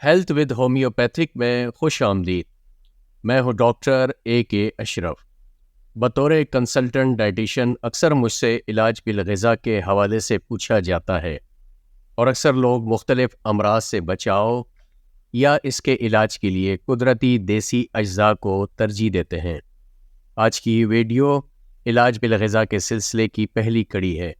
Health with homeopathic میں خوش آمدید۔ میں ہوں ڈاکٹر A.K. اشرف۔ بطور کنسلٹنٹ ڈائٹیشین اکثر مجھ سے علاج بالغذا کے حوالے سے پوچھا جاتا ہے، اور اکثر لوگ مختلف امراض سے بچاؤ یا اس کے علاج کے لیے قدرتی دیسی اجزاء کو ترجیح دیتے ہیں۔ آج کی ویڈیو علاج بالغذا کے سلسلے کی پہلی کڑی ہے۔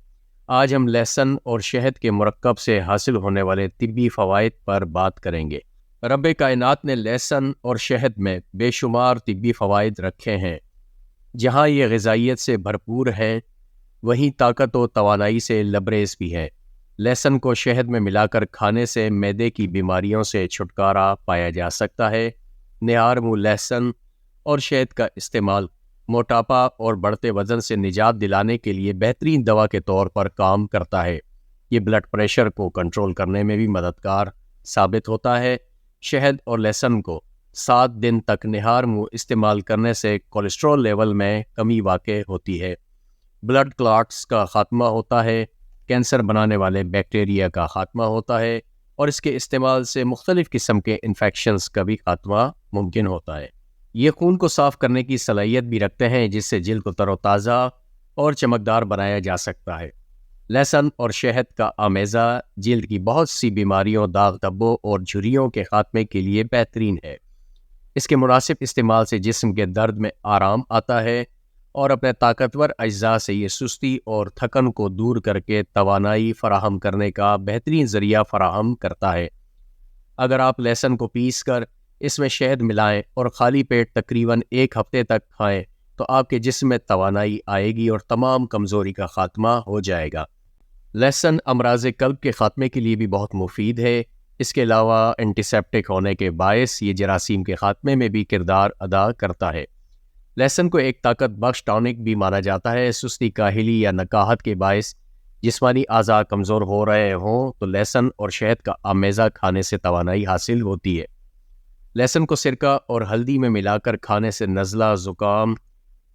آج ہم لہسن اور شہد کے مرکب سے حاصل ہونے والے طبی فوائد پر بات کریں گے۔ رب کائنات نے لہسن اور شہد میں بے شمار طبی فوائد رکھے ہیں۔ جہاں یہ غذائیت سے بھرپور ہیں، وہیں طاقت و توانائی سے لبریز بھی ہے۔ لہسن کو شہد میں ملا کر کھانے سے معدے کی بیماریوں سے چھٹکارا پایا جا سکتا ہے۔ نہار منہ لہسن اور شہد کا استعمال موٹاپا اور بڑھتے وزن سے نجات دلانے کے لیے بہترین دوا کے طور پر کام کرتا ہے۔ یہ بلڈ پریشر کو کنٹرول کرنے میں بھی مددگار ثابت ہوتا ہے۔ شہد اور لہسن کو 7 دن تک نہار منہ استعمال کرنے سے کولیسٹرول لیول میں کمی واقع ہوتی ہے، بلڈ کلاٹس کا خاتمہ ہوتا ہے، کینسر بنانے والے بیکٹیریا کا خاتمہ ہوتا ہے، اور اس کے استعمال سے مختلف قسم کے انفیکشنز کا بھی خاتمہ ممکن ہوتا ہے۔ یہ خون کو صاف کرنے کی صلاحیت بھی رکھتے ہیں، جس سے جلد کو تر و تازہ اور چمکدار بنایا جا سکتا ہے۔ لہسن اور شہد کا آمیزہ جلد کی بہت سی بیماریوں، داغ دھبوں اور جھریوں کے خاتمے کے لیے بہترین ہے۔ اس کے مناسب استعمال سے جسم کے درد میں آرام آتا ہے، اور اپنے طاقتور اجزاء سے یہ سستی اور تھکن کو دور کر کے توانائی فراہم کرنے کا بہترین ذریعہ فراہم کرتا ہے۔ اگر آپ لہسن کو پیس کر اس میں شہد ملائیں اور خالی پیٹ تقریباً 1 ہفتے تک کھائیں تو آپ کے جسم میں توانائی آئے گی اور تمام کمزوری کا خاتمہ ہو جائے گا۔ لہسن امراض قلب کے خاتمے کے لیے بھی بہت مفید ہے۔ اس کے علاوہ اینٹی سیپٹک ہونے کے باعث یہ جراثیم کے خاتمے میں بھی کردار ادا کرتا ہے۔ لہسن کو ایک طاقت بخش ٹانک بھی مانا جاتا ہے۔ سستی، کاہلی یا نکاہت کے باعث جسمانی اعضاء کمزور ہو رہے ہوں تو لہسن اور شہد کا آمیزہ کھانے سے توانائی حاصل ہوتی ہے۔ لہسن کو سرکہ اور ہلدی میں ملا کر کھانے سے نزلہ، زکام،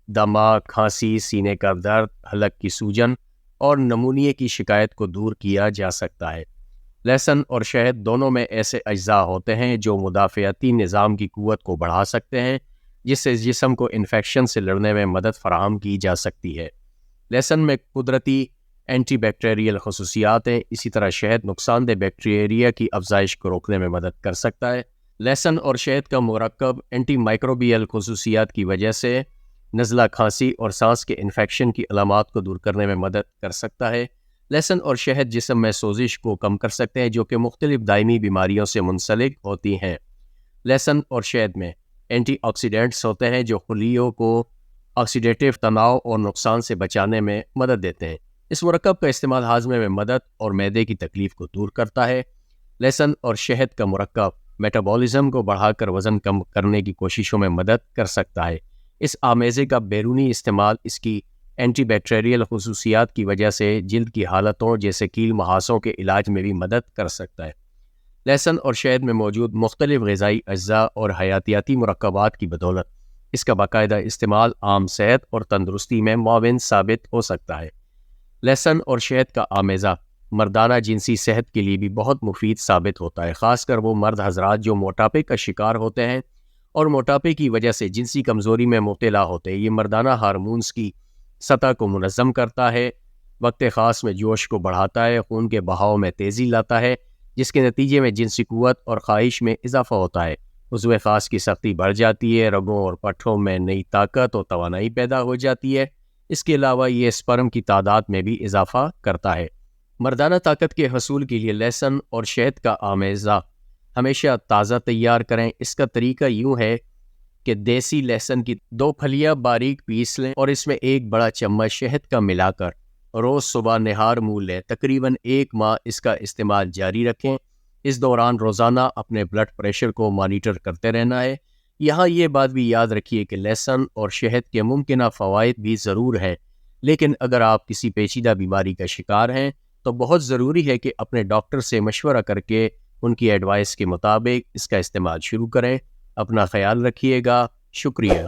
دمہ، کھانسی، سینے کا درد، حلق کی سوجن اور نمونیے کی شکایت کو دور کیا جا سکتا ہے۔ لہسن اور شہد دونوں میں ایسے اجزاء ہوتے ہیں جو مدافعتی نظام کی قوت کو بڑھا سکتے ہیں، جس سے جسم کو انفیکشن سے لڑنے میں مدد فراہم کی جا سکتی ہے۔ لہسن میں قدرتی اینٹی بیکٹیریل خصوصیات ہیں، اسی طرح شہد نقصان دہ بیکٹیریا کی افزائش کو روکنے میں مدد کر سکتا ہے۔ لہسن اور شہد کا مرکب اینٹی مائکروبیل خصوصیات کی وجہ سے نزلہ، کھانسی اور سانس کے انفیکشن کی علامات کو دور کرنے میں مدد کر سکتا ہے۔ لہسن اور شہد جسم میں سوزش کو کم کر سکتے ہیں، جو کہ مختلف دائمی بیماریوں سے منسلک ہوتی ہیں۔ لہسن اور شہد میں اینٹی آکسیڈنٹس ہوتے ہیں جو خلیوں کو آکسیڈیٹیو تناؤ اور نقصان سے بچانے میں مدد دیتے ہیں۔ اس مرکب کا استعمال ہاضمے میں مدد اور معدے کی تکلیف کو دور کرتا ہے۔ لہسن اور شہد کا مرکب میٹابولزم کو بڑھا کر وزن کم کرنے کی کوششوں میں مدد کر سکتا ہے۔ اس آمیزے کا بیرونی استعمال اس کی اینٹی بیکٹیریل خصوصیات کی وجہ سے جلد کی حالتوں جیسے کیل مہاسوں کے علاج میں بھی مدد کر سکتا ہے۔ لہسن اور شہد میں موجود مختلف غذائی اجزاء اور حیاتیاتی مرکبات کی بدولت اس کا باقاعدہ استعمال عام صحت اور تندرستی میں معاون ثابت ہو سکتا ہے۔ لہسن اور شہد کا آمیزہ مردانہ جنسی صحت کے لیے بھی بہت مفید ثابت ہوتا ہے، خاص کر وہ مرد حضرات جو موٹاپے کا شکار ہوتے ہیں اور موٹاپے کی وجہ سے جنسی کمزوری میں مبتلا ہوتے ہیں۔ یہ مردانہ ہارمونز کی سطح کو منظم کرتا ہے، وقت خاص میں جوش کو بڑھاتا ہے، خون کے بہاؤ میں تیزی لاتا ہے، جس کے نتیجے میں جنسی قوت اور خواہش میں اضافہ ہوتا ہے۔ عضو خاص کی سختی بڑھ جاتی ہے، رگوں اور پٹھوں میں نئی طاقت اور توانائی پیدا ہو جاتی ہے۔ اس کے علاوہ یہ سپرم کی تعداد میں بھی اضافہ کرتا ہے۔ مردانہ طاقت کے حصول کے لیے لہسن اور شہد کا آمیزہ ہمیشہ تازہ تیار کریں۔ اس کا طریقہ یوں ہے کہ دیسی لہسن کی 2 پھلیاں باریک پیس لیں اور اس میں 1 بڑا چمچ شہد کا ملا کر روز صبح نہار منہ لیں۔ تقریباً 1 ماہ اس کا استعمال جاری رکھیں۔ اس دوران روزانہ اپنے بلڈ پریشر کو مانیٹر کرتے رہنا ہے۔ یہاں یہ بات بھی یاد رکھیے کہ لہسن اور شہد کے ممکنہ فوائد بھی ضرور ہیں، لیکن اگر آپ کسی پیچیدہ بیماری کا شکار ہیں تو بہت ضروری ہے کہ اپنے ڈاکٹر سے مشورہ کر کے ان کی ایڈوائس کے مطابق اس کا استعمال شروع کریں۔ اپنا خیال رکھیے گا۔ شکریہ۔